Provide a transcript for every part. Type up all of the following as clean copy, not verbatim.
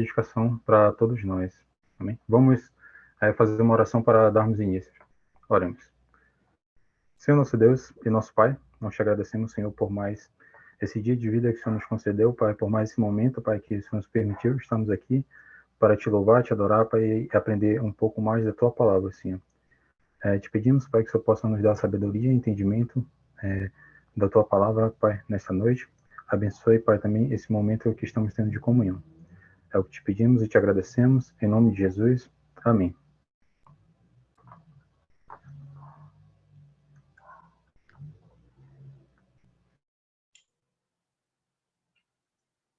edificação para todos nós. Amém? Vamos fazer uma oração para darmos início. Oremos. Senhor nosso Deus e nosso Pai, nós te agradecemos, Senhor, por mais esse dia de vida que o Senhor nos concedeu, Pai, por mais esse momento, Pai, que o Senhor nos permitiu. Estamos aqui para te louvar, te adorar, Pai, e aprender um pouco mais da tua palavra, Senhor. Te pedimos, Pai, que o Senhor possa nos dar sabedoria e entendimento da tua palavra, Pai, nesta noite. Abençoe, Pai, também esse momento que estamos tendo de comunhão. É o que te pedimos e te agradecemos, em nome de Jesus. Amém.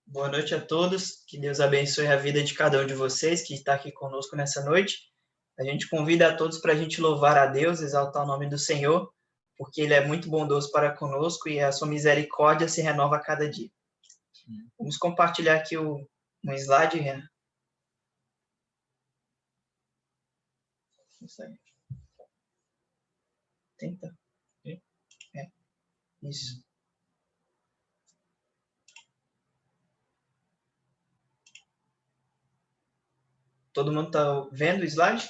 Boa noite a todos, que Deus abençoe a vida de cada um de vocês que está aqui conosco nessa noite. A gente convida a todos para a gente louvar a Deus, exaltar o nome do Senhor, porque Ele é muito bondoso para conosco e a sua misericórdia se renova a cada dia. Vamos compartilhar aqui um slide, Renan. Tenta. Isso. Todo mundo está vendo o slide?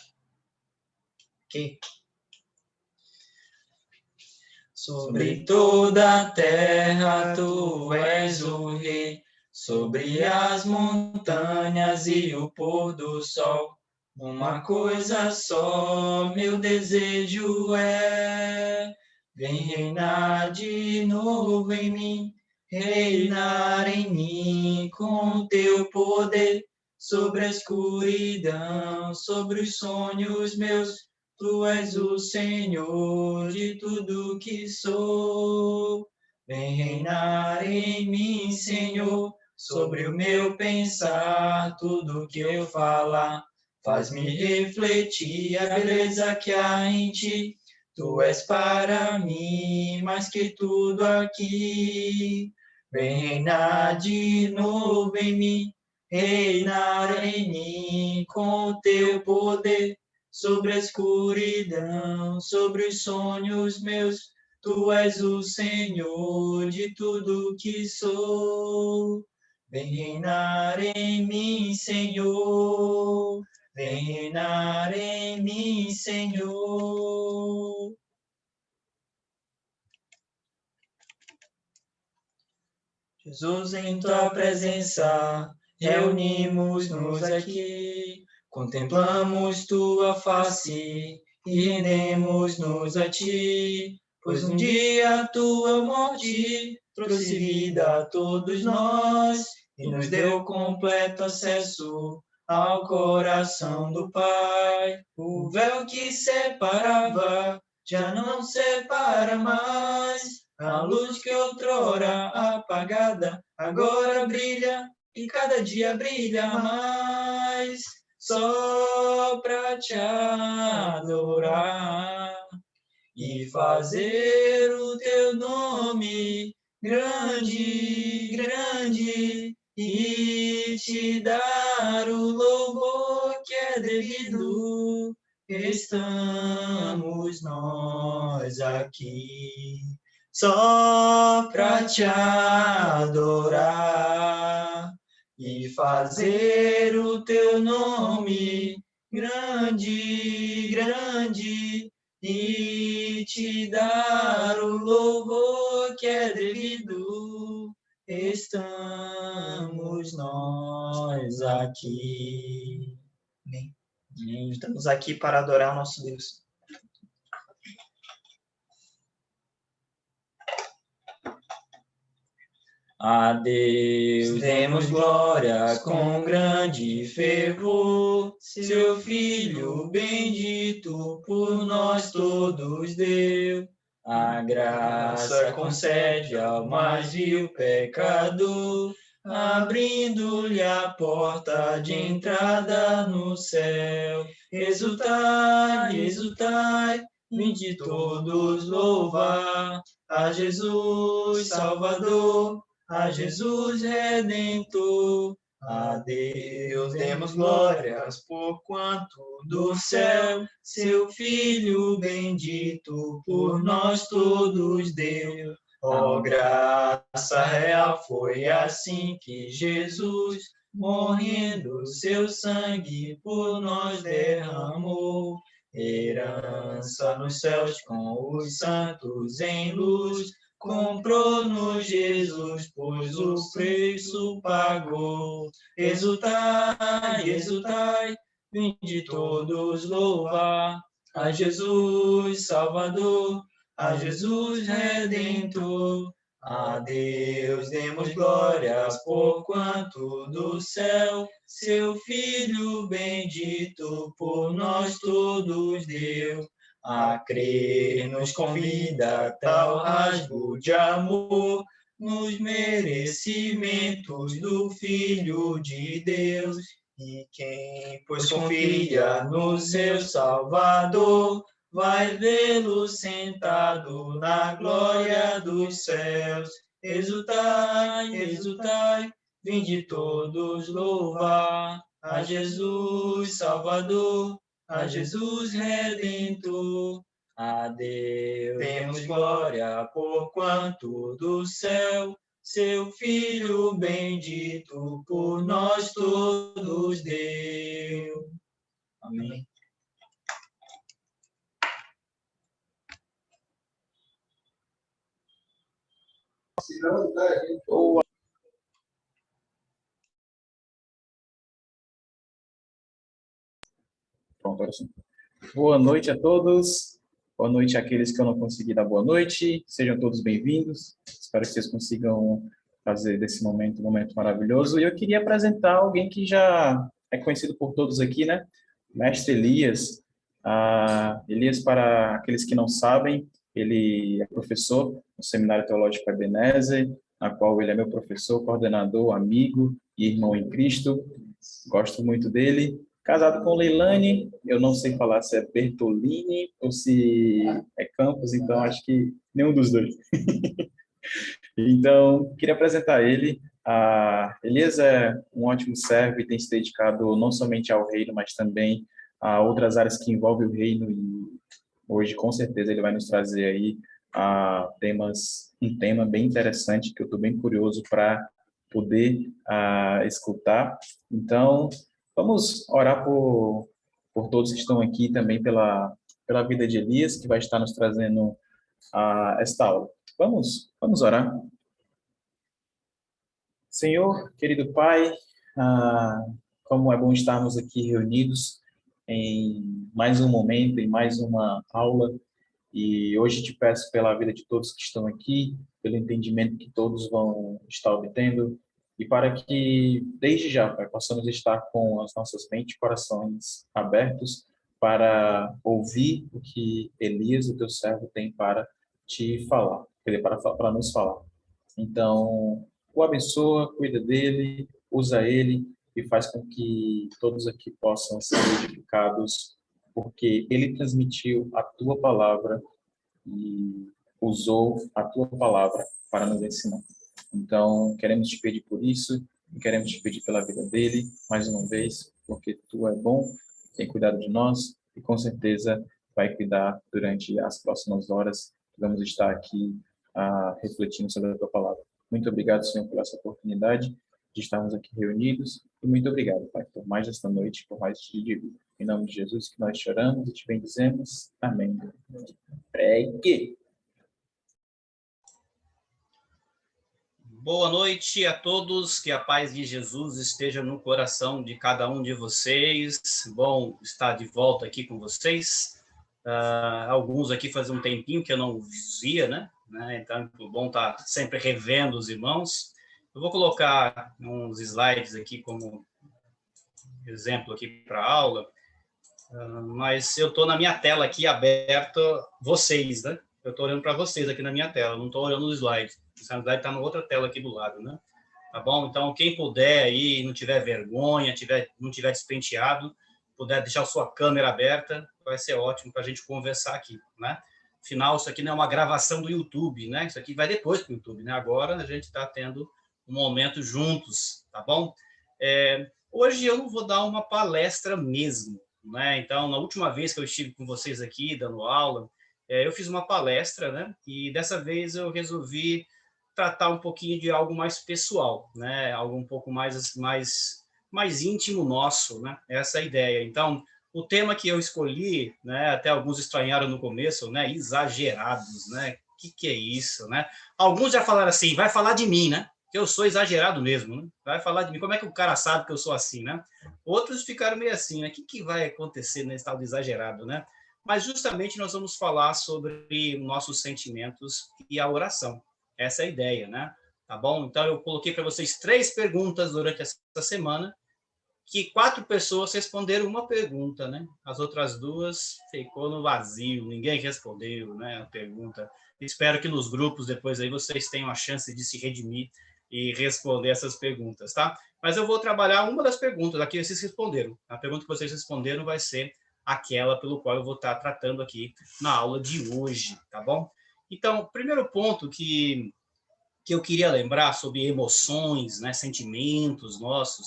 Ok. Sobre toda a terra tu és o rei, sobre as montanhas e o pôr do sol. Uma coisa só meu desejo é, vem reinar de novo em mim, reinar em mim com teu poder, sobre a escuridão, sobre os sonhos meus. Tu és o Senhor de tudo que sou. Vem reinar em mim, Senhor, sobre o meu pensar, tudo que eu falar. Faz-me refletir a beleza que há em ti. Tu és para mim mais que tudo aqui. Vem reinar de novo em mim, reinar em mim com o teu poder. Sobre a escuridão, sobre os sonhos meus, tu és o Senhor de tudo que sou. Vem reinar em mim, Senhor, vem reinar em mim, Senhor. Jesus, em tua presença, reunimos-nos aqui. Contemplamos tua face e rendemos-nos a ti, pois um dia tua morte trouxe vida a todos nós e nos deu completo acesso ao coração do Pai. O véu que separava já não separa mais, a luz que outrora apagada agora brilha e cada dia brilha mais. Só pra te adorar e fazer o teu nome grande, grande, e te dar o louvor que é devido. Estamos nós aqui só pra te adorar e fazer o teu nome grande, grande, e te dar o louvor que é devido. Estamos nós aqui. Amém. Estamos aqui para adorar o nosso Deus. A Deus demos glória com grande fervor, seu Filho bendito por nós todos deu. A graça concede ao mais vil pecador, abrindo-lhe a porta de entrada no céu. Exultai, exultai, vinde todos louvar a Jesus Salvador, a Jesus Redentor. A Deus demos glórias, porquanto do céu seu Filho bendito por nós todos deu. Ó graça real, foi assim que Jesus morrendo, seu sangue por nós derramou. Herança nos céus com os santos em luz, comprou-nos Jesus, pois o preço pagou. Exultai, exultai, vinde todos louvar a Jesus Salvador, a Jesus Redentor. A Deus demos glórias, porquanto do céu seu Filho bendito por nós todos deu. A crer nos convida tal rasgo de amor, nos merecimentos do Filho de Deus. E quem, pois, confia no seu Salvador, vai vê-lo sentado na glória dos céus. Exultai, exultai, vinde todos louvar a Jesus Salvador, a Jesus Redentor. A Deus demos glória, porquanto do céu seu Filho bendito por nós todos deu. Amém. Pronto, agora sim. Boa noite a todos. Boa noite àqueles que eu não consegui dar boa noite. Sejam todos bem-vindos. Espero que vocês consigam fazer desse momento um momento maravilhoso. E eu queria apresentar alguém que já é conhecido por todos aqui, né? Mestre Elias. Elias, para aqueles que não sabem, ele é professor no Seminário Teológico Ebenezer, na qual ele é meu professor, coordenador, amigo e irmão em Cristo. Gosto muito dele. Casado com Leilane, eu não sei falar se é Bertolini ou se é Campos, então acho que nenhum dos dois. Então, queria apresentar ele. Elias é um ótimo servo e tem se dedicado não somente ao reino, mas também a outras áreas que envolvem o reino, e hoje, com certeza, ele vai nos trazer aí um tema bem interessante, que eu estou bem curioso para poder escutar. Então, vamos orar por todos que estão aqui, também pela vida de Elias, que vai estar nos trazendo esta aula. Vamos orar. Senhor, querido Pai, como é bom estarmos aqui reunidos em mais um momento, em mais uma aula, e hoje te peço pela vida de todos que estão aqui, pelo entendimento que todos vão estar obtendo, e para que, desde já, Pai, possamos estar com as nossas mentes e corações abertos para ouvir o que Elias, o teu servo, tem para te falar, para nos falar. Então, o abençoa, cuida dele, usa ele e faz com que todos aqui possam ser edificados, porque ele transmitiu a tua palavra e usou a tua palavra para nos ensinar. Então, queremos te pedir por isso e queremos te pedir pela vida dele, mais uma vez, porque tu é bom, tem cuidado de nós e com certeza vai cuidar durante as próximas horas que vamos estar aqui refletindo sobre a tua palavra. Muito obrigado, Senhor, por essa oportunidade de estarmos aqui reunidos e muito obrigado, Pai, por mais esta noite, por mais este dia de vida. Em nome de Jesus que nós choramos e te bendizemos. Amém. Pregue. Boa noite a todos, que a paz de Jesus esteja no coração de cada um de vocês. Bom estar de volta aqui com vocês. Alguns aqui faz um tempinho que eu não via, né? Então, é bom estar sempre revendo os irmãos. Eu vou colocar uns slides aqui como exemplo aqui para a aula, mas eu estou na minha tela aqui aberta, vocês, né? Eu estou olhando para vocês aqui na minha tela, não estou olhando os slides. O slide está na outra tela aqui do lado, né? Tá bom? Então, quem puder aí, não tiver vergonha, não tiver despenteado, puder deixar sua câmera aberta, vai ser ótimo para a gente conversar aqui, né? Afinal, isso aqui não é uma gravação do YouTube, né? Isso aqui vai depois para o YouTube, né? Agora a gente está tendo um momento juntos, tá bom? Hoje eu não vou dar uma palestra mesmo, né? Então, na última vez que eu estive com vocês aqui, dando aula, eu fiz uma palestra, né? E dessa vez eu resolvi tratar um pouquinho de algo mais pessoal, né? Algo um pouco mais mais íntimo nosso, né? Essa é a ideia. Então, o tema que eu escolhi, né, até alguns estranharam no começo, né, exagerados, né? O que é isso, né? Alguns já falaram assim, vai falar de mim, né? Que eu sou exagerado mesmo, né? Vai falar de mim. Como é que o cara sabe que eu sou assim, né? Outros ficaram meio assim, né? O que vai acontecer nesse tal de exagerado, né? Mas justamente nós vamos falar sobre nossos sentimentos e a oração. Essa é a ideia, né? Tá bom? Então eu coloquei para vocês 3 perguntas durante essa semana, que 4 pessoas responderam uma pergunta, né? As outras 2 ficou no vazio, ninguém respondeu, né, a pergunta. Espero que nos grupos depois aí vocês tenham a chance de se redimir e responder essas perguntas, tá? Mas eu vou trabalhar uma das perguntas, aqui vocês responderam. A pergunta que vocês responderam vai ser aquela pelo qual eu vou estar tratando aqui na aula de hoje, tá bom? Então, o primeiro ponto que eu queria lembrar sobre emoções, né, sentimentos nossos,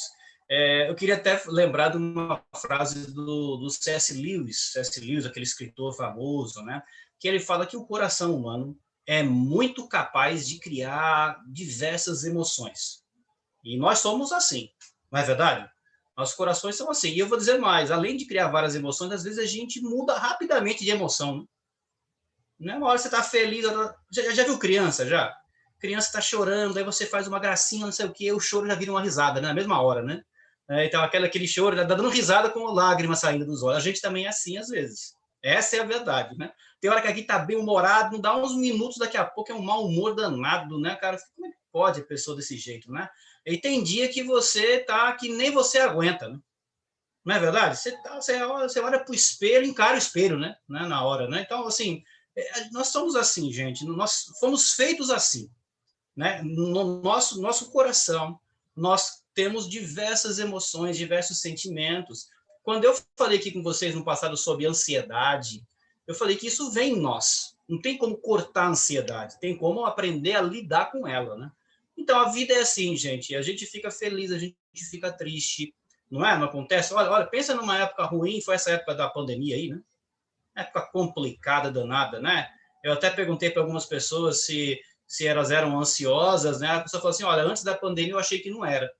eu queria até lembrar de uma frase do C.S. Lewis, aquele escritor famoso, né, que ele fala que o coração humano é muito capaz de criar diversas emoções. E nós somos assim, não é verdade? Nossos corações são assim. E eu vou dizer mais, além de criar várias emoções, às vezes a gente muda rapidamente de emoção. Né? Uma hora você está feliz, já viu criança, já? Criança está chorando, aí você faz uma gracinha, não sei o quê, o choro já vira uma risada, né? Na mesma hora, né? Então, aquele choro, tá dando risada com lágrimas saindo dos olhos. A gente também é assim, às vezes. Essa é a verdade, né? Tem hora que aqui tá bem humorado, não dá uns minutos, daqui a pouco é um mau humor danado, né, cara? Como é que pode a pessoa desse jeito, né? E tem dia que você tá que nem você aguenta, né? Não é verdade? Você olha pro espelho, encara o espelho, né? Na hora, né? Então, assim, nós somos assim, gente. Nós fomos feitos assim, né? No nosso coração, nós temos diversas emoções, diversos sentimentos. Quando eu falei aqui com vocês no passado sobre ansiedade, eu falei que isso vem em nós. Não tem como cortar a ansiedade, tem como aprender a lidar com ela, né? Então, a vida é assim, gente. A gente fica feliz, a gente fica triste, não é? Não acontece? Olha, pensa numa época ruim, foi essa época da pandemia aí, né? Época complicada, danada, né? Eu até perguntei para algumas pessoas se elas eram ansiosas, né? A pessoa falou assim, olha, antes da pandemia eu achei que não era,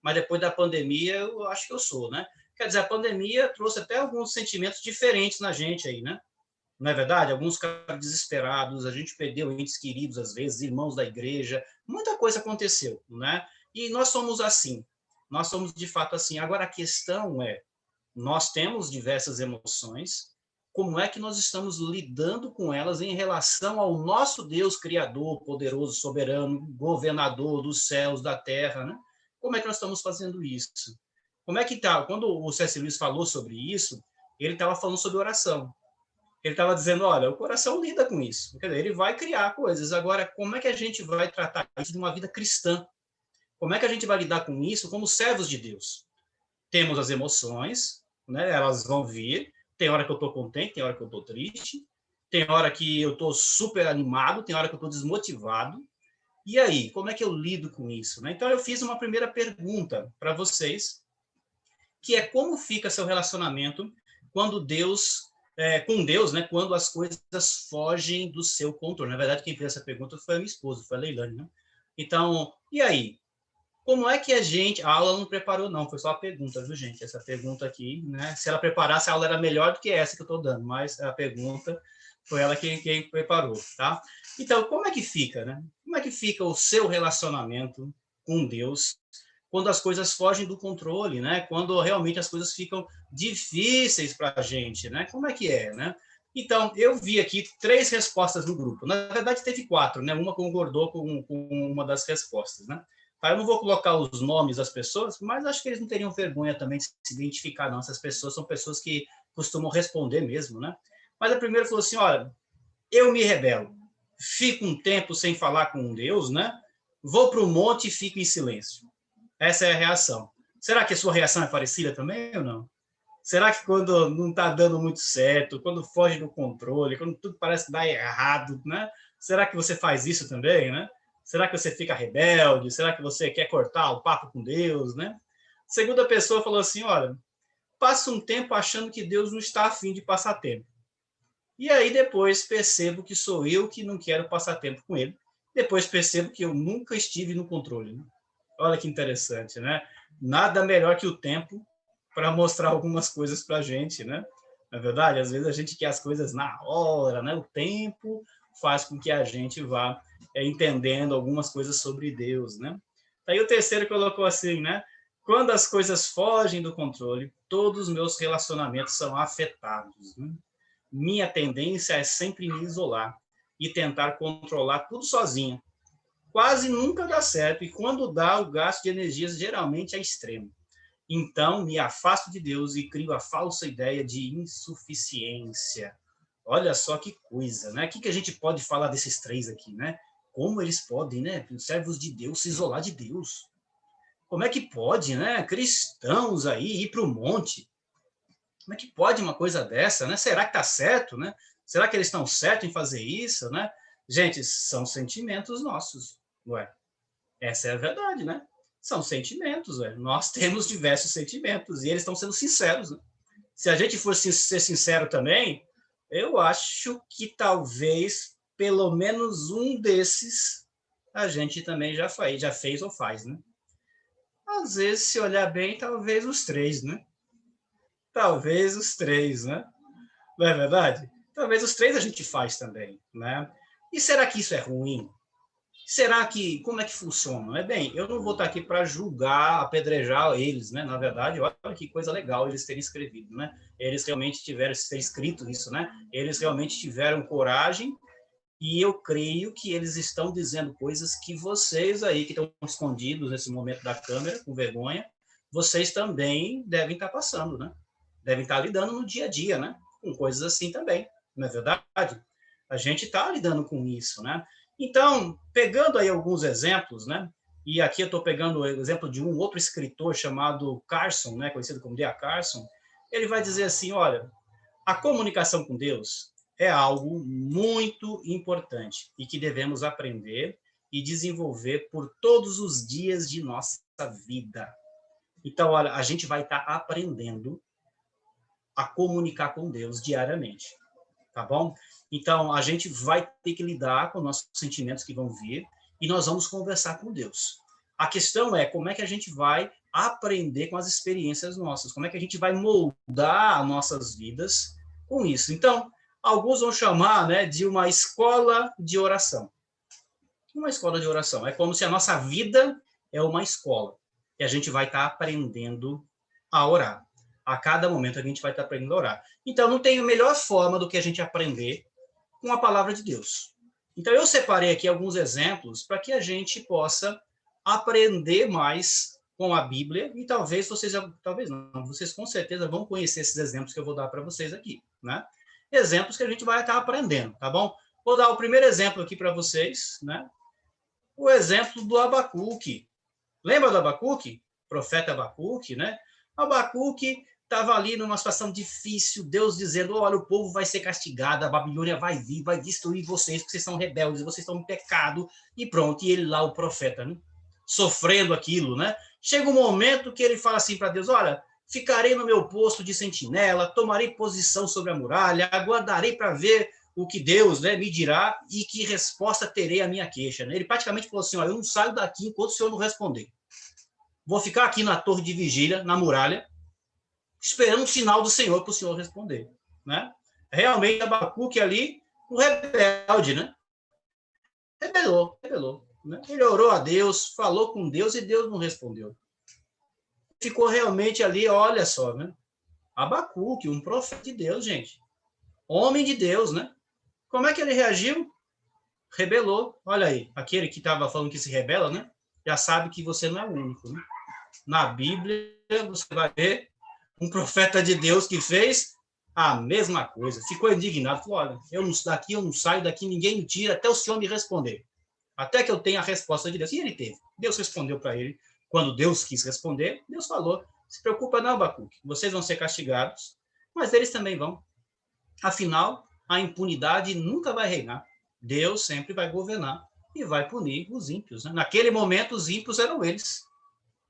mas depois da pandemia eu acho que eu sou, né? Quer dizer, a pandemia trouxe até alguns sentimentos diferentes na gente aí, né? Não é verdade? Alguns ficaram desesperados, a gente perdeu entes queridos às vezes, irmãos da igreja, muita coisa aconteceu, né? E nós somos assim, nós somos de fato assim. Agora a questão é, nós temos diversas emoções, como é que nós estamos lidando com elas em relação ao nosso Deus criador, poderoso, soberano, governador dos céus, da terra, né? Como é que nós estamos fazendo isso? Como é que tá? Quando o C.S. Lewis falou sobre isso, ele estava falando sobre oração. Ele estava dizendo, olha, o coração lida com isso. Quer dizer, ele vai criar coisas. Agora, como é que a gente vai tratar isso de uma vida cristã? Como é que a gente vai lidar com isso como servos de Deus? Temos as emoções, né? Elas vão vir. Tem hora que eu estou contente, tem hora que eu estou triste, tem hora que eu estou super animado, tem hora que eu estou desmotivado. E aí, como é que eu lido com isso? Né? Então, eu fiz uma primeira pergunta para vocês, que é como fica seu relacionamento quando com Deus, né? Quando as coisas fogem do seu controle. Na verdade, quem fez essa pergunta foi a minha esposa, foi a Leilane, né? Então, e aí? Como é que a gente... A aula não preparou, não, foi só a pergunta, viu, gente? Essa pergunta aqui, né? Se ela preparasse, a aula era melhor do que essa que eu estou dando, mas a pergunta foi ela quem preparou, tá? Então, como é que fica, né? Como é que fica o seu relacionamento com Deus quando as coisas fogem do controle, né? Quando realmente as coisas ficam difíceis para a gente, né? Como é que é, né? Então, eu vi aqui 3 respostas no grupo. Na verdade, teve 4, né? Uma concordou com uma das respostas, né? Eu não vou colocar os nomes das pessoas, mas acho que eles não teriam vergonha também de se identificar, não. Essas pessoas são pessoas que costumam responder mesmo, né? Mas a primeira falou assim, olha, eu me rebelo, fico um tempo sem falar com Deus, né? Vou para o monte e fico em silêncio. Essa é a reação. Será que a sua reação é parecida também ou não? Será que quando não está dando muito certo, quando foge do controle, quando tudo parece dar errado, né? Será que você faz isso também, né? Será que você fica rebelde? Será que você quer cortar o papo com Deus, né? A segunda pessoa falou assim, olha, passa um tempo achando que Deus não está a fim de passar tempo. E aí depois percebo que sou eu que não quero passar tempo com ele. Depois percebo que eu nunca estive no controle, né? Olha que interessante, né? Nada melhor que o tempo para mostrar algumas coisas para a gente, né? Na verdade, às vezes a gente quer as coisas na hora, né? O tempo faz com que a gente vá entendendo algumas coisas sobre Deus, né? Aí o terceiro colocou assim, né? Quando as coisas fogem do controle, todos os meus relacionamentos são afetados, né? Minha tendência é sempre me isolar e tentar controlar tudo sozinho. Quase nunca dá certo, e quando dá, o gasto de energias geralmente é extremo. Então, me afasto de Deus e crio a falsa ideia de insuficiência. Olha só que coisa, né? O que a gente pode falar desses três aqui, né? Como eles podem, né? Os servos de Deus se isolar de Deus. Como é que pode, né? Cristãos aí ir para o monte. Como é que pode uma coisa dessa, né? Será que está certo, né? Será que eles estão certos em fazer isso, né? Gente, são sentimentos nossos, ué. Essa é a verdade, né? São sentimentos, ué. Nós temos diversos sentimentos e eles estão sendo sinceros, né? Se a gente fosse ser sincero também, eu acho que talvez pelo menos um desses a gente também já fez ou faz, né? Às vezes, se olhar bem, talvez os três, né? Talvez os três, né? Não é verdade? Talvez os três a gente faz também, né? E será que isso é ruim? Será que, como é que funciona? É bem, eu não vou estar aqui para julgar, apedrejar eles, né? Na verdade, olha que coisa legal eles terem escrevido, né? Eles realmente tiveram, ter escrito isso, né? Eles realmente tiveram coragem e eu creio que eles estão dizendo coisas que vocês aí, que estão escondidos nesse momento da câmera, com vergonha, vocês também devem estar passando, né? Devem estar lidando no dia a dia, né? Com coisas assim também, não é verdade? A gente está lidando com isso, né? Então, pegando aí alguns exemplos, né? E aqui eu estou pegando o exemplo de um outro escritor chamado Carson, né? Conhecido como D.A. Carson. Ele vai dizer assim, olha, a comunicação com Deus é algo muito importante e que devemos aprender e desenvolver por todos os dias de nossa vida. Então, olha, a gente vai estar aprendendo a comunicar com Deus diariamente, tá bom? Então, a gente vai ter que lidar com nossos sentimentos que vão vir e nós vamos conversar com Deus. A questão é como é que a gente vai aprender com as experiências nossas, como é que a gente vai moldar nossas vidas com isso. Então, alguns vão chamar, né, de uma escola de oração. Uma escola de oração. É como se a nossa vida é uma escola e a gente vai estar aprendendo a orar. A cada momento a gente vai estar aprendendo a orar. Então, não tem a melhor forma do que a gente aprender com a palavra de Deus. Então, eu separei aqui alguns exemplos para que a gente possa aprender mais com a Bíblia e talvez vocês com certeza vão conhecer esses exemplos que eu vou dar para vocês aqui, né? Exemplos que a gente vai estar aprendendo, tá bom? Vou dar o primeiro exemplo aqui para vocês, né? O exemplo do Abacuque. Lembra do Abacuque? Profeta Abacuque, né? Abacuque estava ali numa situação difícil, Deus dizendo, olha, o povo vai ser castigado, a Babilônia vai vir, vai destruir vocês, porque vocês são rebeldes, vocês estão em pecado, e pronto, e ele lá, o profeta, né? Sofrendo aquilo, né? Chega um momento que ele fala assim para Deus, olha, ficarei no meu posto de sentinela, tomarei posição sobre a muralha, aguardarei para ver o que Deus, né, me dirá e que resposta terei à minha queixa. Né? Ele praticamente falou assim, olha, eu não saio daqui enquanto o senhor não responder. Vou ficar aqui na torre de vigília, na muralha, esperando o sinal do Senhor para o Senhor responder. Né? Realmente, Abacuque ali, um rebelde, né? Rebelou. Né? Ele orou a Deus, falou com Deus e Deus não respondeu. Ficou realmente ali, olha só, né? Abacuque, um profeta de Deus, gente. Homem de Deus, né? Como é que ele reagiu? Rebelou. Olha aí, aquele que estava falando que se rebela, né? Já sabe que você não é o único, né? Na Bíblia, você vai ver um profeta de Deus que fez a mesma coisa. Ficou indignado. Falou, olha, eu não saio daqui, ninguém me tira até o Senhor me responder. Até que eu tenha a resposta de Deus. E ele teve. Deus respondeu para ele. Quando Deus quis responder, Deus falou, se preocupa não, Abacuque. Vocês vão ser castigados, mas eles também vão. Afinal, a impunidade nunca vai reinar. Deus sempre vai governar e vai punir os ímpios. Né? Naquele momento, os ímpios eram eles.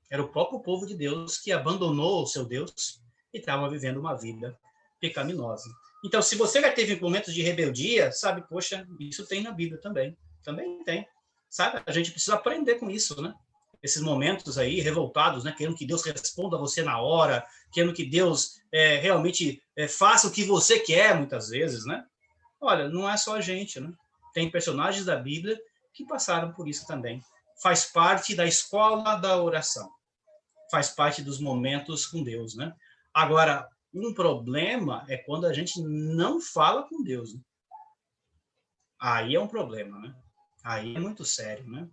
Era o próprio povo de Deus que abandonou o seu Deus e estava vivendo uma vida pecaminosa. Então, se você já teve momentos de rebeldia, sabe, poxa, isso tem na Bíblia também. Também tem. Sabe? A gente precisa aprender com isso, né? esses momentos aí revoltados, né? Querendo que Deus responda a você na hora, querendo que Deus realmente faça o que você quer, muitas vezes, né? Olha, não é só a gente, né? Tem personagens da Bíblia que passaram por isso também. Faz parte da escola da oração. Faz parte dos momentos com Deus, né? Agora, um problema é quando a gente não fala com Deus, né? Aí é um problema, né? Aí é muito sério, né?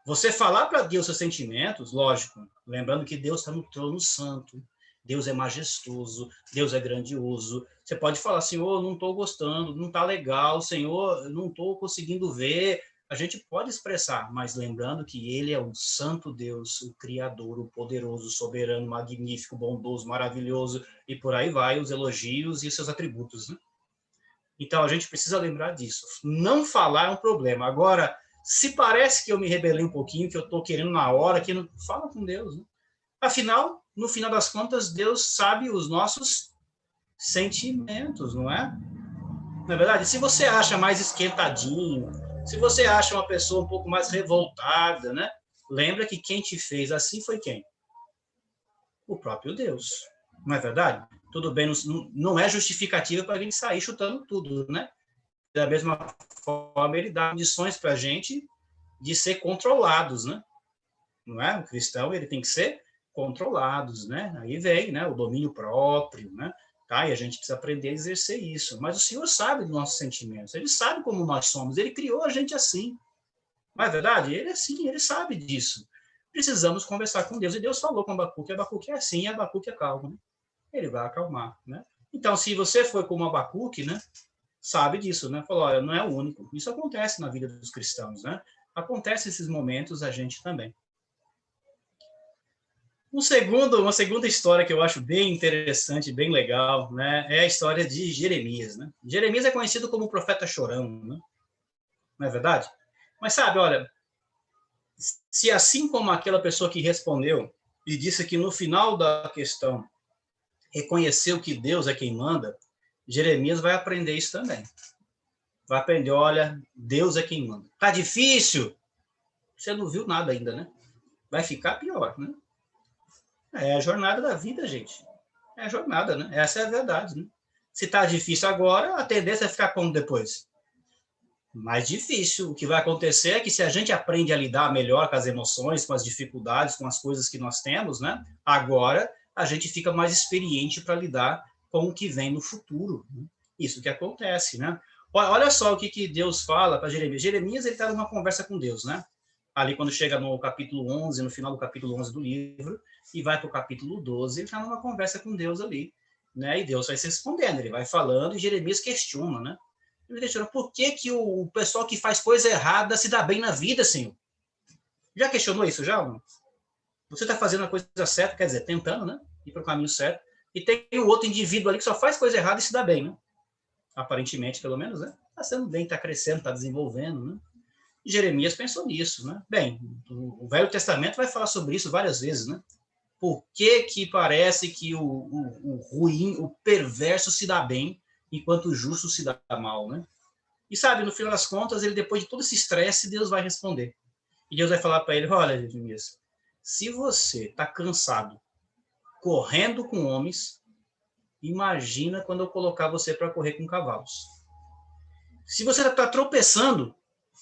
Você falar para Deus seus sentimentos, lógico, lembrando que Deus está no trono santo, Deus é majestoso, Deus é grandioso. Você pode falar, Senhor, não estou gostando, não está legal, Senhor, não estou conseguindo ver. A gente pode expressar, mas lembrando que Ele é o santo Deus, o Criador, o poderoso, soberano, magnífico, bondoso, maravilhoso, e por aí vai os elogios e os seus atributos, né? Então, a gente precisa lembrar disso. Não falar é um problema. Agora, se parece que eu me rebelei um pouquinho, que eu estou querendo na hora, que não fala com Deus, né? Afinal, no final das contas, Deus sabe os nossos sentimentos, não é? Na verdade, se você acha mais esquentadinho, se você acha uma pessoa um pouco mais revoltada, né? Lembra que quem te fez assim foi quem? O próprio Deus. Não é verdade? Tudo bem, não é justificativa para a gente sair chutando tudo, né? Da mesma forma, ele dá condições para a gente de ser controlados, né? Não é? O cristão, ele tem que ser controlados, né? Aí vem, né, o domínio próprio, né? Tá? E a gente precisa aprender a exercer isso. Mas o Senhor sabe dos nossos sentimentos, Ele sabe como nós somos, Ele criou a gente assim. Não é verdade? Ele é assim, Ele sabe disso. Precisamos conversar com Deus. E Deus falou com Abacuque é assim, e Abacuque é calmo, né? Ele vai acalmar, né? Então, se você foi como Abacuque, né, sabe disso, né? Falou, olha, não é o único. Isso acontece na vida dos cristãos, né? Acontece esses momentos a gente também. Uma segunda história que eu acho bem interessante, bem legal, né, é a história de Jeremias, né? Jeremias é conhecido como o profeta chorão, né? Não é verdade? Mas sabe, olha, se assim como aquela pessoa que respondeu e disse que no final da questão reconheceu que Deus é quem manda, Jeremias vai aprender isso também. Vai aprender, olha, Deus é quem manda. Tá difícil? Você não viu nada ainda, né? Vai ficar pior, né? É a jornada da vida, gente. É a jornada, né? Essa é a verdade, né? Se tá difícil agora, a tendência é ficar como depois? Mais difícil. O que vai acontecer é que se a gente aprende a lidar melhor com as emoções, com as dificuldades, com as coisas que nós temos, né? Agora a gente fica mais experiente para lidar com o que vem no futuro. Né? Isso que acontece, né? Olha só o que Deus fala para Jeremias. Jeremias, ele está numa conversa com Deus, né? Ali quando chega no capítulo 11, no final do capítulo 11 do livro, e vai para o capítulo 12, ele está numa conversa com Deus ali, né? E Deus vai se respondendo, ele vai falando, e Jeremias questiona, né? Ele questiona, por que o pessoal que faz coisa errada se dá bem na vida, Senhor? Já questionou isso, já? Não? Você está fazendo a coisa certa, quer dizer, tentando, né? Ir para o caminho certo, e tem um outro indivíduo ali que só faz coisa errada e se dá bem, né? Aparentemente, pelo menos, né? Está sendo bem, está crescendo, está desenvolvendo, né? E Jeremias pensou nisso, né? Bem, o Velho Testamento vai falar sobre isso várias vezes, né? Por que parece que o ruim, o perverso se dá bem, enquanto o justo se dá mal, né? E sabe, no final das contas, ele depois de todo esse estresse, Deus vai responder. E Deus vai falar para ele, olha, Jeremias, se você está cansado correndo com homens, imagina quando eu colocar você para correr com cavalos. Se você está tropeçando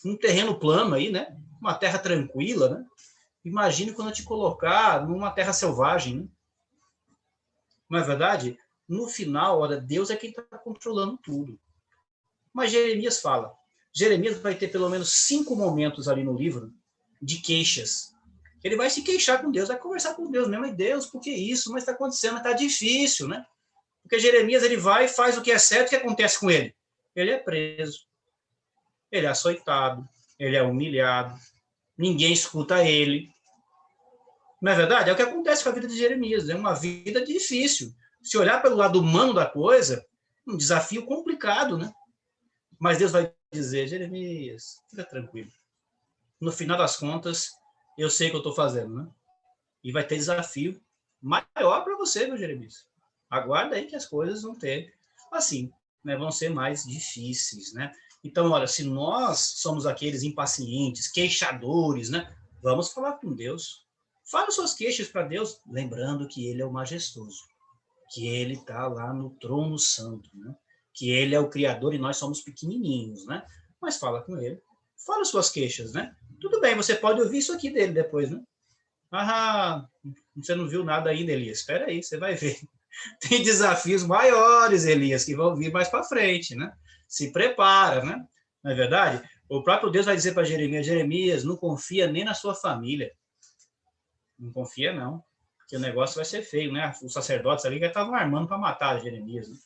num terreno plano aí, né? Uma terra tranquila, né? Imagine quando eu te colocar numa terra selvagem, né? Não é verdade? No final, olha, Deus é quem está controlando tudo. Mas Jeremias fala. Jeremias vai ter pelo menos 5 momentos ali no livro de queixas. Ele vai se queixar com Deus, vai conversar com Deus mesmo. Deus, por que isso? Mas está acontecendo, está difícil, né? Porque Jeremias, ele vai e faz o que é certo, o que acontece com ele? Ele é preso. Ele é açoitado. Ele é humilhado. Ninguém escuta ele. Não é verdade? É o que acontece com a vida de Jeremias. É uma vida difícil. Se olhar pelo lado humano da coisa, um desafio complicado, né? Mas Deus vai dizer, Jeremias, fica tranquilo. No final das contas, eu sei o que eu estou fazendo, né? E vai ter desafio maior para você, meu Jeremias. Aguarda aí que as coisas vão ter, assim, né? Vão ser mais difíceis, né? Então, olha, se nós somos aqueles impacientes, queixadores, né? Vamos falar com Deus. Fala suas queixas para Deus, lembrando que ele é o majestoso, que ele está lá no trono santo, né? Que ele é o Criador e nós somos pequenininhos, né? Mas fala com ele, fala suas queixas, né? Tudo bem, você pode ouvir isso aqui dele depois, né? Ah, você não viu nada ainda, Elias. Espera aí, você vai ver. Tem desafios maiores, Elias, que vão vir mais para frente, né? Se prepara, né? Não é verdade? O próprio Deus vai dizer para Jeremias, Jeremias, não confia nem na sua família. Não confia, não. Porque o negócio vai ser feio, né? Os sacerdotes ali já estavam armando para matar Jeremias, né?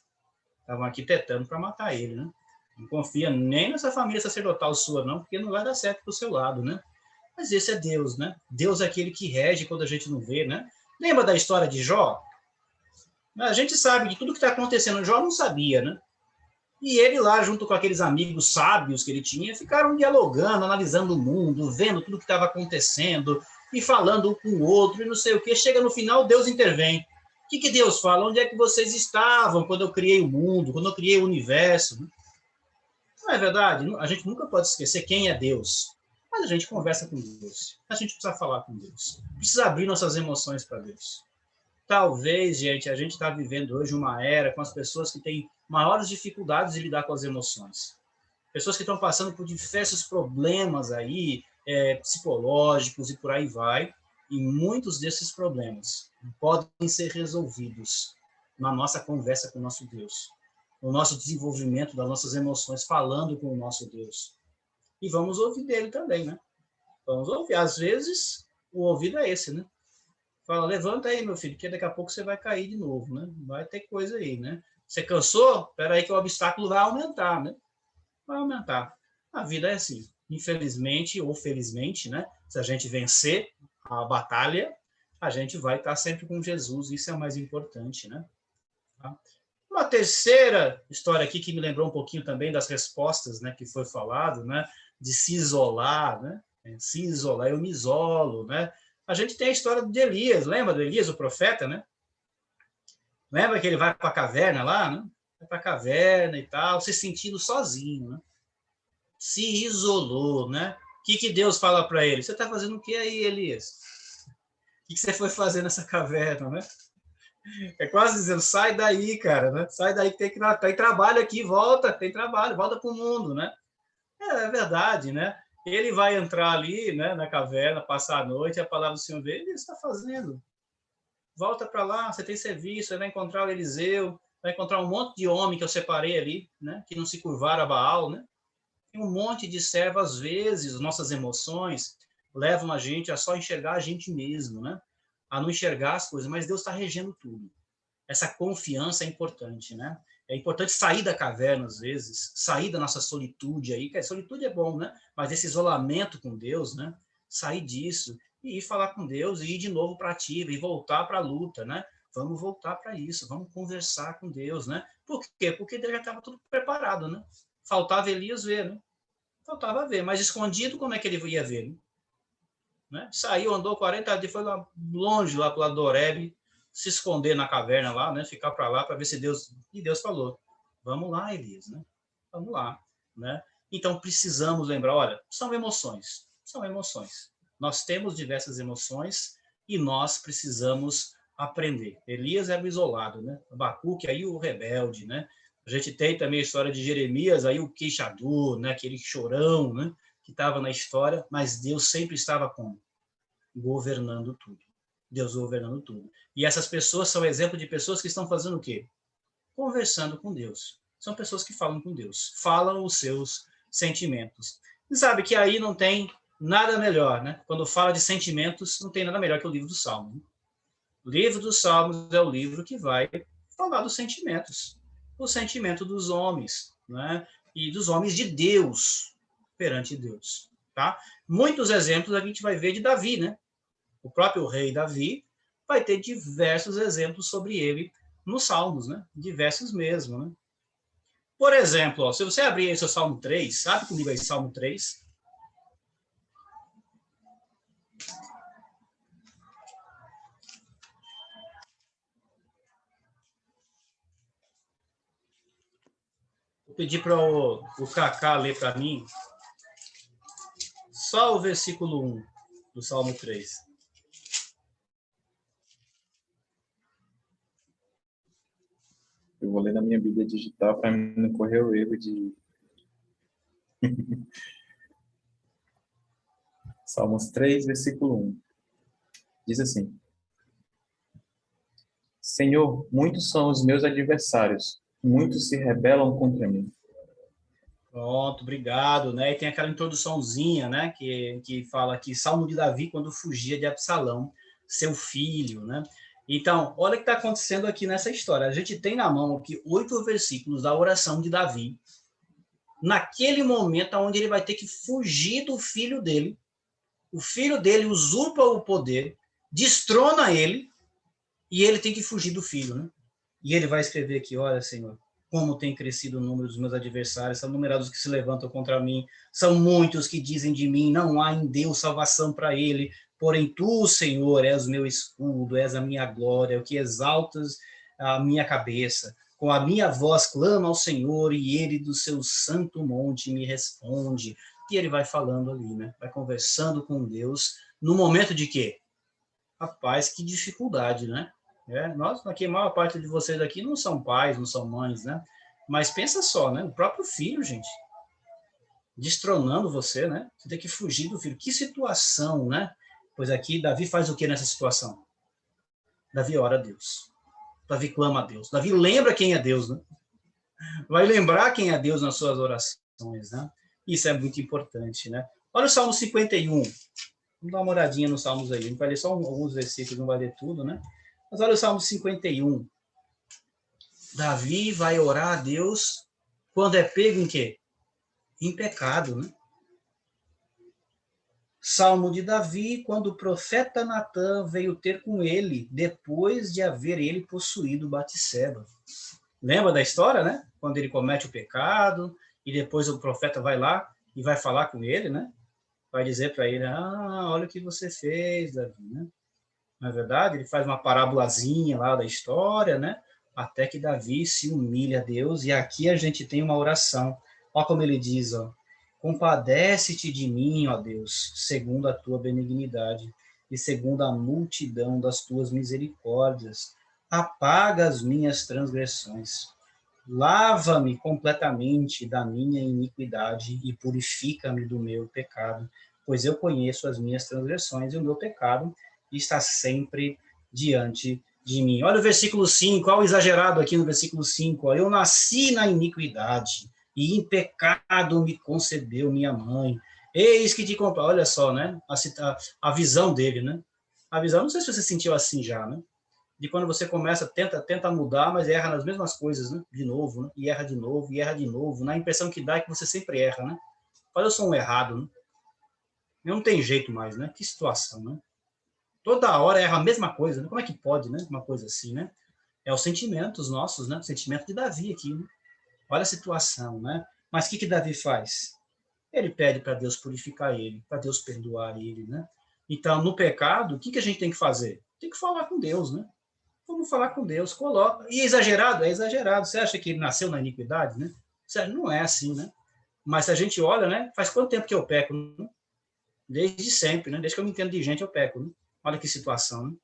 Estavam arquitetando para matar ele, né? Não confia nem nessa família sacerdotal sua, não, porque não vai dar certo pro seu lado, né? Mas esse é Deus, né? Deus é aquele que rege quando a gente não vê, né? Lembra da história de Jó? A gente sabe de tudo que está acontecendo. Jó não sabia, né? E ele lá, junto com aqueles amigos sábios que ele tinha, ficaram dialogando, analisando o mundo, vendo tudo que estava acontecendo, e falando um com o outro, e não sei o quê. Chega no final, Deus intervém. O que Deus fala? Onde é que vocês estavam quando eu criei o mundo, quando eu criei o universo? Não é verdade? A gente nunca pode esquecer quem é Deus. Mas a gente conversa com Deus. A gente precisa falar com Deus. Precisa abrir nossas emoções para Deus. Talvez, gente, a gente está vivendo hoje uma era com as pessoas que têm maiores dificuldades de lidar com as emoções. Pessoas que estão passando por diversos problemas aí, psicológicos e por aí vai. E muitos desses problemas podem ser resolvidos na nossa conversa com o nosso Deus, no nosso desenvolvimento das nossas emoções, falando com o nosso Deus. E vamos ouvir dele também, né? Vamos ouvir. Às vezes, o ouvido é esse, né? Fala, levanta aí, meu filho, que daqui a pouco você vai cair de novo, né? Vai ter coisa aí, né? Você cansou? Espera aí que o obstáculo vai aumentar, né? Vai aumentar. A vida é assim. Infelizmente ou felizmente, né? Se a gente vencer a batalha, a gente vai estar sempre com Jesus. Isso é o mais importante, né? Tá? Uma terceira história aqui que me lembrou um pouquinho também das respostas, né? Que foi falado, né? De se isolar, né? Se isolar, eu me isolo, né? A gente tem a história de Elias, lembra do Elias, o profeta, né? Lembra que ele vai para a caverna lá, né? Vai para a caverna e tal, se sentindo sozinho, né? Se isolou, né? O que Deus fala para ele? Você está fazendo o que aí, Elias? O que você foi fazer nessa caverna, né? É quase dizendo, sai daí, cara, né? Sai daí que tem trabalho aqui, volta, tem trabalho, volta para o mundo, né? É verdade, né? Ele vai entrar ali, né, na caverna, passar a noite, a palavra do Senhor vê, ele está fazendo. Volta para lá, você tem serviço, você vai encontrar o Eliseu, vai encontrar um monte de homem que eu separei ali, né, que não se curvaram a Baal, né? Tem um monte de servo, às vezes, nossas emoções levam a gente a só enxergar a gente mesmo, né? A não enxergar as coisas, mas Deus está regendo tudo. Essa confiança é importante, né? É importante sair da caverna, às vezes, sair da nossa solitude aí, que a solitude é bom, né? Mas esse isolamento com Deus, né? Sair disso e ir falar com Deus e ir de novo para a ativa e voltar para a luta, né? Vamos voltar para isso, vamos conversar com Deus, né? Por quê? Porque Deus já estava tudo preparado, né? Faltava Elias ver, né? Faltava ver, mas escondido, como é que ele ia ver, né? Saiu, andou 40 dias, foi lá longe, lá para o lado do Horebe, se esconder na caverna lá, né? Ficar para lá para ver se Deus... E Deus falou, vamos lá, Elias, né? Vamos lá, né? Então, precisamos lembrar, olha, são emoções. Nós temos diversas emoções e nós precisamos aprender. Elias era o isolado, né? Abacuque, aí o rebelde, né? A gente tem também a história de Jeremias, aí o queixador, né? Aquele chorão, né? Que estava na história, mas Deus sempre estava governando tudo. Deus governando tudo. E essas pessoas são exemplo de pessoas que estão fazendo o quê? Conversando com Deus. São pessoas que falam com Deus, falam os seus sentimentos. E sabe que aí não tem nada melhor, né? Quando fala de sentimentos, não tem nada melhor que o livro dos Salmos. O livro dos Salmos é o livro que vai falar dos sentimentos. O sentimento dos homens, né? E dos homens de Deus, perante Deus, tá? Muitos exemplos a gente vai ver de Davi, né? O próprio rei Davi vai ter diversos exemplos sobre ele nos Salmos, né? Diversos mesmo, né? Por exemplo, ó, se você abrir aí seu Salmo 3, abre comigo aí Salmo 3. Vou pedir para o Cacá ler para mim só o versículo 1 do Salmo 3. Eu vou ler na minha Bíblia digital para não correr o erro de... Salmos 3, versículo 1. Diz assim: Senhor, muitos são os meus adversários, muitos se rebelam contra mim. Pronto, obrigado, né? E tem aquela introduçãozinha, né, que fala aqui, Salmo de Davi quando fugia de Absalão, seu filho, né? Então, olha o que está acontecendo aqui nessa história. A gente tem na mão aqui 8 versículos da oração de Davi, naquele momento onde ele vai ter que fugir do filho dele. O filho dele usurpa o poder, destrona ele, e ele tem que fugir do filho, né? E ele vai escrever aqui, olha, Senhor, como tem crescido o número dos meus adversários, são numerados os que se levantam contra mim, são muitos que dizem de mim, não há em Deus salvação para ele, porém tu, Senhor, és o meu escudo, és a minha glória, o que exaltas a minha cabeça. Com a minha voz clama ao Senhor, e ele do seu santo monte me responde. E ele vai falando ali, né? Vai conversando com Deus, no momento de quê? Rapaz, que dificuldade, né? Nós, aqui, a maior parte de vocês aqui não são pais, não são mães, né? Mas pensa só, né? O próprio filho, gente, destronando você, né? Você tem que fugir do filho. Que situação, né? Pois aqui, Davi faz o que nessa situação? Davi ora a Deus. Davi clama a Deus. Davi lembra quem é Deus, né? Vai lembrar quem é Deus nas suas orações, né? Isso é muito importante, né? Olha o Salmo 51. Vamos dar uma olhadinha nos Salmos aí. A gente vai ler só alguns versículos, não vai ler tudo, né? Mas olha o Salmo 51. Davi vai orar a Deus quando é pego em quê? Em pecado, né? Salmo de Davi, quando o profeta Natã veio ter com ele, depois de haver ele possuído Batseba. Lembra da história, né? Quando ele comete o pecado, e depois o profeta vai lá e vai falar com ele, né? Vai dizer para ele, olha o que você fez, Davi, né? Na verdade, ele faz uma parábolazinha lá da história, né? Até que Davi se humilha a Deus, e aqui a gente tem uma oração. Olha como ele diz, ó, compadece-te de mim, ó Deus, segundo a tua benignidade, e segundo a multidão das tuas misericórdias. Apaga as minhas transgressões. Lava-me completamente da minha iniquidade e purifica-me do meu pecado, pois eu conheço as minhas transgressões e o meu pecado está sempre diante de mim. Olha o versículo 5, olha o exagerado aqui no versículo 5. Ó, eu nasci na iniquidade e em pecado me concebeu minha mãe. Eis que te compara. Olha só, né? A visão dele, né? A visão, não sei se você sentiu assim já, né? De quando você começa, tenta mudar, mas erra nas mesmas coisas, né? De novo, né? E erra de novo, e erra de novo. Na impressão que dá é que você sempre erra, né? Fala, eu sou um errado, né? Não tem jeito mais, né? Que situação, né? Toda hora erra a mesma coisa, né? Como é que pode, né? Uma coisa assim, né? É os sentimentos nossos, né? O sentimento de Davi aqui, né? Olha a situação, né? Mas o que Davi faz? Ele pede para Deus purificar ele, para Deus perdoar ele, né? Então, no pecado, o que a gente tem que fazer? Tem que falar com Deus, né? Vamos falar com Deus, coloca. E exagerado? É exagerado. Você acha que ele nasceu na iniquidade, né? Não é assim, né? Mas se a gente olha, né? Faz quanto tempo que eu peco? Né? Desde sempre, né? Desde que eu me entendo de gente, eu peco, né? Olha que situação, né?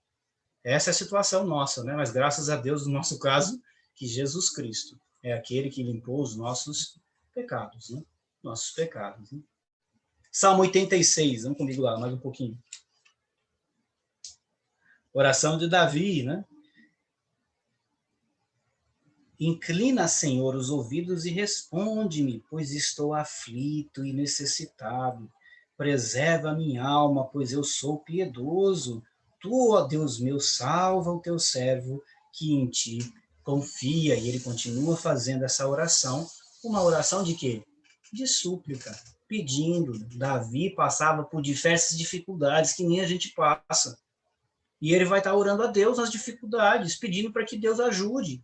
Essa é a situação nossa, né? Mas graças a Deus, no nosso caso, que Jesus Cristo é aquele que limpou os nossos pecados, né? Nossos pecados. Né? Salmo 86, vamos comigo lá, mais um pouquinho. Oração de Davi, né? Inclina, Senhor, os ouvidos e responde-me, pois estou aflito e necessitado. Preserva a minha alma, pois eu sou piedoso. Tu, ó Deus meu, salva o teu servo, que em ti confia. E ele continua fazendo essa oração, uma oração de quê? De súplica, pedindo. Davi passava por diversas dificuldades que nem a gente passa. E ele vai estar orando a Deus nas dificuldades, pedindo para que Deus ajude.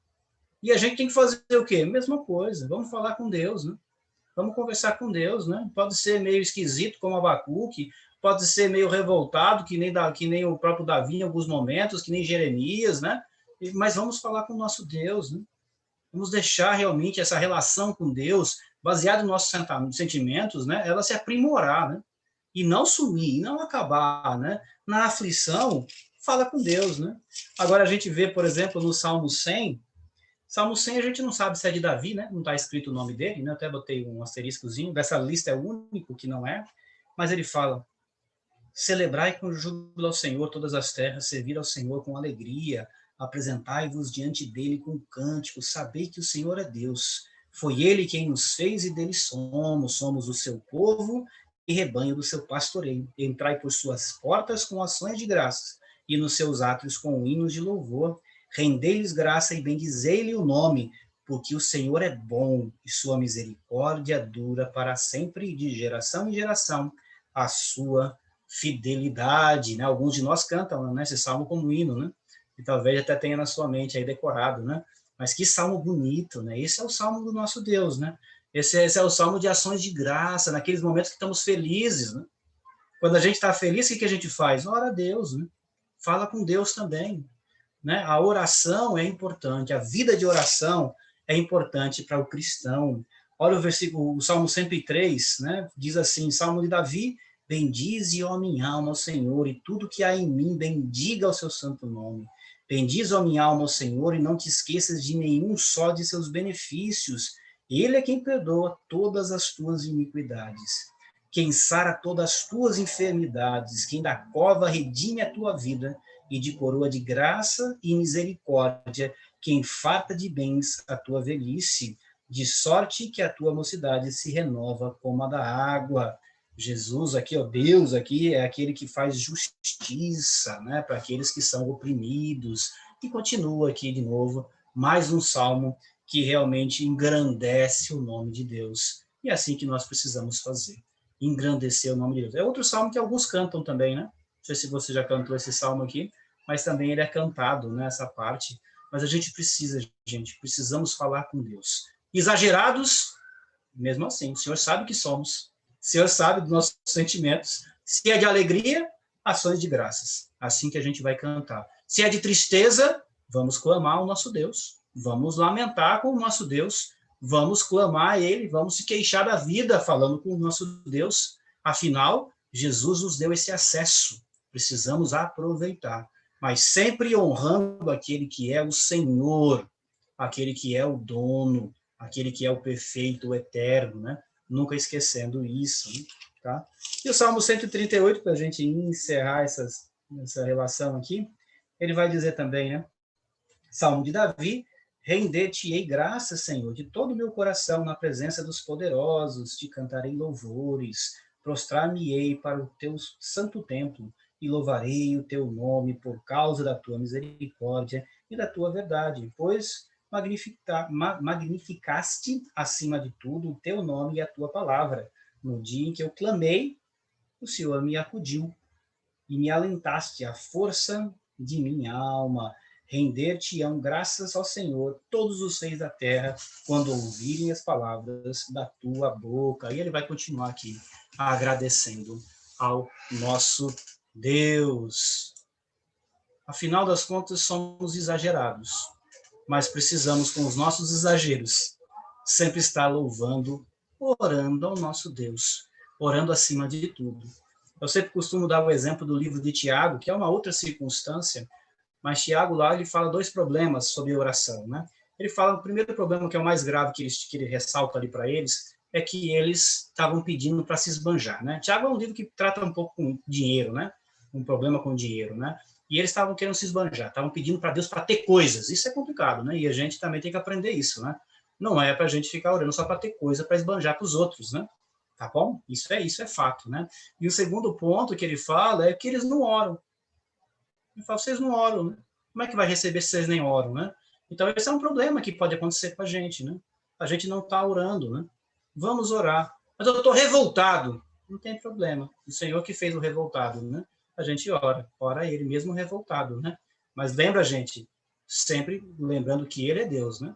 E a gente tem que fazer o quê? Mesma coisa. Vamos falar com Deus, né? Vamos conversar com Deus, né? Pode ser meio esquisito, como Abacuque, pode ser meio revoltado, que nem o próprio Davi em alguns momentos, que nem Jeremias, né? Mas vamos falar com o nosso Deus, né? Vamos deixar realmente essa relação com Deus, baseada nos nossos sentimentos, né? Ela se aprimorar, né? E não sumir, e não acabar, né? Na aflição, fala com Deus, né? Agora a gente vê, por exemplo, no Salmo 100, Salmo 100 a gente não sabe se é de Davi, né? Não está escrito o nome dele, né? Eu até botei um asteriscozinho. Dessa lista é o único que não é. Mas ele fala: celebrai com júbilo ao Senhor todas as terras, servir ao Senhor com alegria, apresentai-vos diante dele com cânticos, sabei que o Senhor é Deus. Foi ele quem nos fez e dele somos o seu povo e rebanho do seu pastoreio. Entrai por suas portas com ações de graças e nos seus átrios com hinos de louvor. Rendei-lhes graça e bendizei-lhe o nome, porque o Senhor é bom e sua misericórdia dura para sempre, de geração em geração, a sua fidelidade, né? Alguns de nós cantam, né, esse salmo como hino, né? E talvez até tenha na sua mente aí decorado, né? Mas que salmo bonito, né? Esse é o salmo do nosso Deus, né? Esse é o salmo de ações de graça, naqueles momentos que estamos felizes, né? Quando a gente está feliz, o que a gente faz? Ora a Deus, né? Fala com Deus também, né? A oração é importante, a vida de oração é importante para o cristão. Olha o versículo, o Salmo 103, né? Diz assim, Salmo de Davi: bendize, ó minha alma, ao Senhor, e tudo que há em mim, bendiga o seu santo nome. Bendize, ó minha alma, ao Senhor, e não te esqueças de nenhum só de seus benefícios. Ele é quem perdoa todas as tuas iniquidades, quem sara todas as tuas enfermidades, quem da cova redime a tua vida, e de coroa de graça e misericórdia, quem farta de bens a tua velhice, de sorte que a tua mocidade se renova como a da água. Jesus aqui, ó, Deus aqui é aquele que faz justiça, né, para aqueles que são oprimidos. E continua aqui de novo, mais um salmo que realmente engrandece o nome de Deus. E é assim que nós precisamos fazer, engrandecer o nome de Deus. É outro salmo que alguns cantam também, né? Não sei se você já cantou esse salmo aqui, mas também ele é cantado, né, essa parte. Mas a gente precisamos falar com Deus. Exagerados, mesmo assim, o Senhor sabe que somos. O Senhor sabe dos nossos sentimentos. Se é de alegria, ações de graças. Assim que a gente vai cantar. Se é de tristeza, vamos clamar ao nosso Deus. Vamos lamentar com o nosso Deus. Vamos clamar a Ele. Vamos se queixar da vida falando com o nosso Deus. Afinal, Jesus nos deu esse acesso. Precisamos aproveitar. Mas sempre honrando aquele que é o Senhor, aquele que é o dono, aquele que é o perfeito, o eterno, né? Nunca esquecendo isso, né? Tá? E o Salmo 138, para a gente encerrar essa relação aqui, ele vai dizer também, né? Salmo de Davi: render-te-ei graças, Senhor, de todo o meu coração, na presença dos poderosos, te cantarei louvores, prostrar-me-ei para o teu santo templo, e louvarei o teu nome por causa da tua misericórdia e da tua verdade, pois magnificaste acima de tudo o teu nome e a tua palavra. No dia em que eu clamei, o Senhor me acudiu e me alentaste a força de minha alma. Render-te-ão graças ao Senhor todos os reis da terra, quando ouvirem as palavras da tua boca. E ele vai continuar aqui agradecendo ao nosso Deus. Afinal das contas, somos exagerados, mas precisamos, com os nossos exageros, sempre estar louvando, orando ao nosso Deus, orando acima de tudo. Eu sempre costumo dar o exemplo do livro de Tiago, que é uma outra circunstância, mas Tiago lá ele fala dois problemas sobre oração, né? Ele fala, o primeiro problema, que é o mais grave que ele ressalta ali para eles, é que eles estavam pedindo para se esbanjar, né? Tiago é um livro que trata um pouco com dinheiro, né? Um problema com dinheiro, né? E eles estavam querendo se esbanjar, estavam pedindo para Deus para ter coisas. Isso é complicado, né? E a gente também tem que aprender isso, né? Não é para a gente ficar orando só para ter coisa para esbanjar para os outros, né? Tá bom? Isso é fato, né? E o segundo ponto que ele fala é que eles não oram. Ele fala, vocês não oram, né? Como é que vai receber se vocês nem oram, né? Então, esse é um problema que pode acontecer com a gente, né? A gente não está orando, né? Vamos orar. Mas eu estou revoltado. Não tem problema. O Senhor que fez o revoltado, né? A gente ora ele mesmo revoltado, né? Mas lembra, gente, sempre lembrando que ele é Deus, né?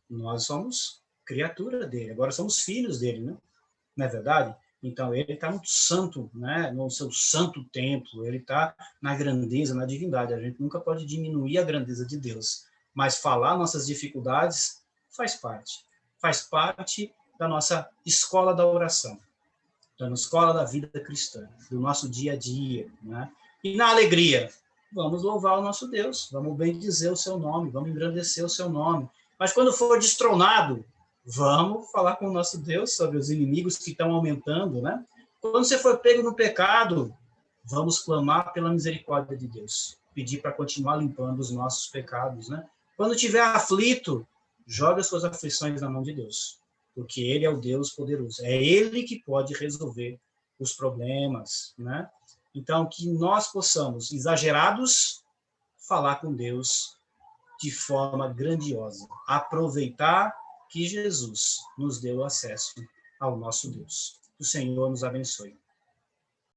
Nós somos criatura dele, agora somos filhos dele, né? Não é verdade? Então, ele está no santo, né? No seu santo templo, ele está na grandeza, na divindade. A gente nunca pode diminuir a grandeza de Deus, mas falar nossas dificuldades faz parte da nossa escola da oração, da escola da vida cristã, do nosso dia a dia, né? E na alegria, vamos louvar o nosso Deus, vamos bendizer o seu nome, vamos engrandecer o seu nome. Mas quando for destronado, vamos falar com o nosso Deus sobre os inimigos que estão aumentando, né? Quando você for pego no pecado, vamos clamar pela misericórdia de Deus, pedir para continuar limpando os nossos pecados, né? Quando tiver aflito, joga as suas aflições na mão de Deus, porque Ele é o Deus poderoso. É Ele que pode resolver os problemas, né? Então, que nós possamos, exagerados, falar com Deus de forma grandiosa, aproveitar que Jesus nos deu acesso ao nosso Deus. Que o Senhor nos abençoe.